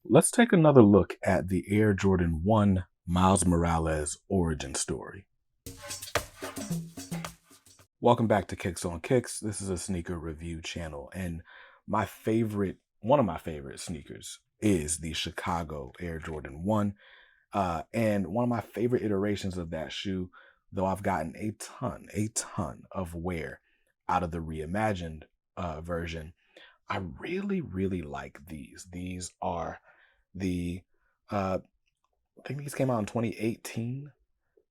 Let's take another look at the Air Jordan 1 Miles Morales origin story. Welcome back to Kicks on Kicks. This is a sneaker review channel, and one of my favorite sneakers is the Chicago Air Jordan 1. And one of my favorite iterations of that shoe, though I've gotten a ton of wear out of the reimagined version, I really like these. These are I think these came out in 2018,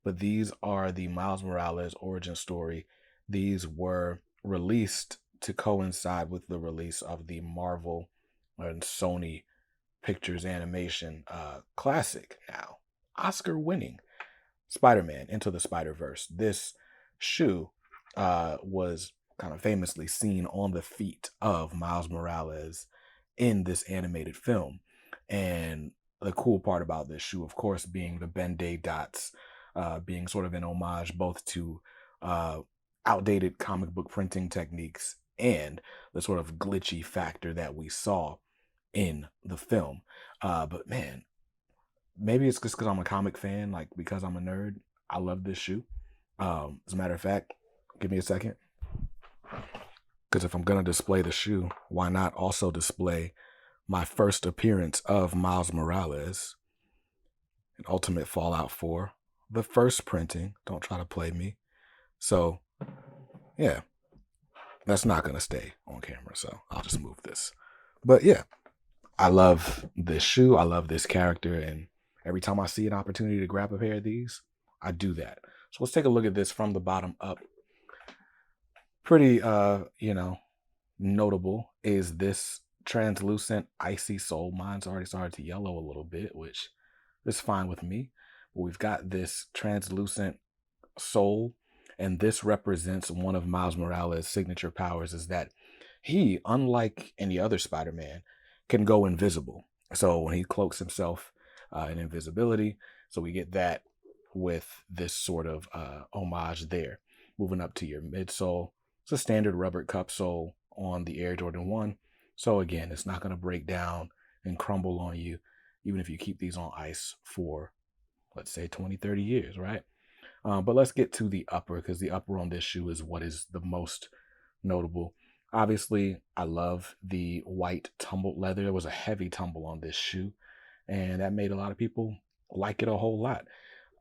but these are the Miles Morales origin story. These were released to coincide with the release of the Marvel and Sony Pictures animation classic, now Oscar winning Spider-Man Into the Spider-Verse. This shoe was kind of famously seen on the feet of Miles Morales in this animated film. And the cool part about this shoe, of course, being the Ben-Day dots, being sort of an homage both to outdated comic book printing techniques and the sort of glitchy factor that we saw in the film. But man, maybe it's just because I'm a comic fan, like because I'm a nerd. I love this shoe. As a matter of fact, give me a second. Because if I'm going to display the shoe, why not also display my first appearance of Miles Morales in Ultimate Fallout 4, the first printing. Don't try to play me. So, yeah, that's not going to stay on camera, so I'll just move this. But yeah, I love this shoe. I love this character, and every time I see an opportunity to grab a pair of these, I do that. So let's take a look at this from the bottom up. Pretty, notable is this translucent icy sole. Mine's already started to yellow a little bit, which is fine with me. But we've got this translucent sole, and this represents one of Miles Morales' signature powers, is that he, unlike any other Spider-Man, can go invisible. So when he cloaks himself in invisibility, so we get that with this sort of homage there. Moving up to your midsole, it's a standard rubber cup sole on the Air Jordan 1. So again, it's not going to break down and crumble on you, even if you keep these on ice for, let's say, 20, 30 years, right? But let's get to the upper, because the upper on this shoe is what is the most notable. Obviously, I love the white tumbled leather. There was a heavy tumble on this shoe, and that made a lot of people like it a whole lot.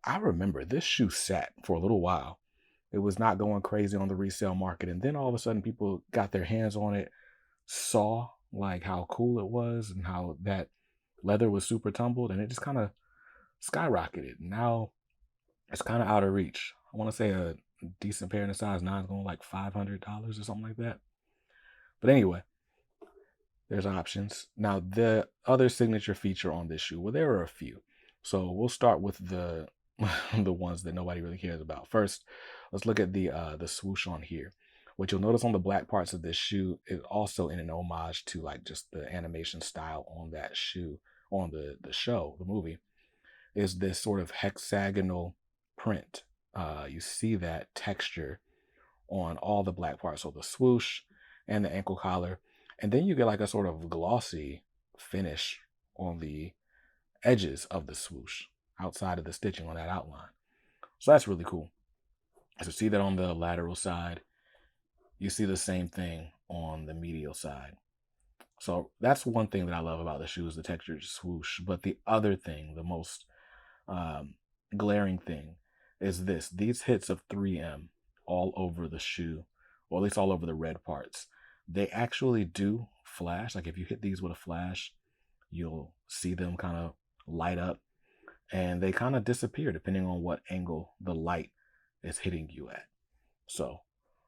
I remember this shoe sat for a little while. It was not going crazy on the resale market, and then all of a sudden people got their hands on it, saw like how cool it was and how that leather was super tumbled, and it just kind of skyrocketed. Now it's kind of out of reach. I want to say a decent pair in a size 9 is going like $500 or something like that. But anyway, there's options. Now, the other signature feature on this shoe, well, there are a few. So we'll start with the the ones that nobody really cares about. First, let's look at the swoosh on here. What you'll notice on the black parts of this shoe is also in an homage to like just the animation style on that shoe, on the show, the movie, is this sort of hexagonal print. You see that texture on all the black parts, so the swoosh and the ankle collar, and then you get like a sort of glossy finish on the edges of the swoosh outside of the stitching on that outline. So that's really cool. So see that on the lateral side, you see the same thing on the medial side. So that's one thing that I love about the shoe, is the textured swoosh. But the other thing, the most glaring thing, is these hits of 3M all over the shoe, or at least all over the red parts. They actually do flash. Like if you hit these with a flash, you'll see them kind of light up, and they kind of disappear depending on what angle the light is hitting you at. So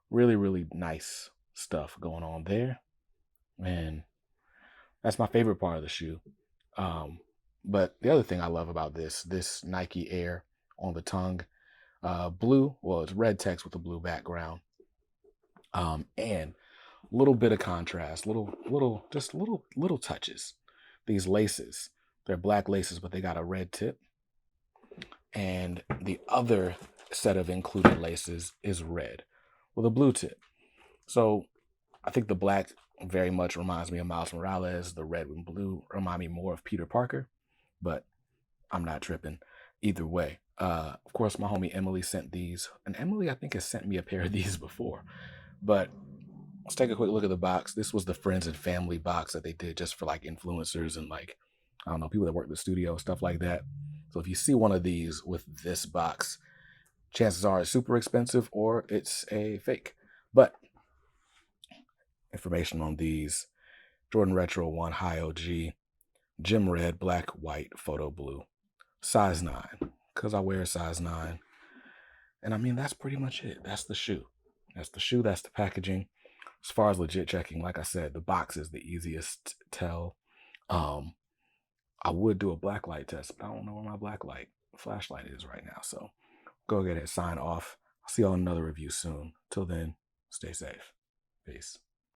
really nice stuff going on there, and that's my favorite part of the shoe. But the other thing I love about this Nike Air on the tongue, blue, well, it's red text with a blue background, and a little bit of contrast, little touches. These laces, they're black laces, but they got a red tip, and the other set of included laces is red with a blue tip. So I think the black very much reminds me of Miles Morales. The red and blue remind me more of Peter Parker, but I'm not tripping either way. Of course, my homie Emily sent these, and Emily, I think, has sent me a pair of these before. But let's take a quick look at the box. This was the friends and family box that they did just for like influencers and like, I don't know, people that work the studio, stuff like that. So if you see one of these with this box, chances are it's super expensive or it's a fake. But information on these: Jordan Retro 1 High OG, Gym Red, Black, White, Photo Blue, size 9, because I wear size 9. And I mean, that's pretty much it. That's the shoe. That's the shoe. That's the packaging. As far as legit checking, like I said, the box is the easiest tell. I would do a black light test, but I don't know where my black light flashlight is right now. So go ahead and sign off. I'll see y'all in another review soon. Till then, stay safe. Peace.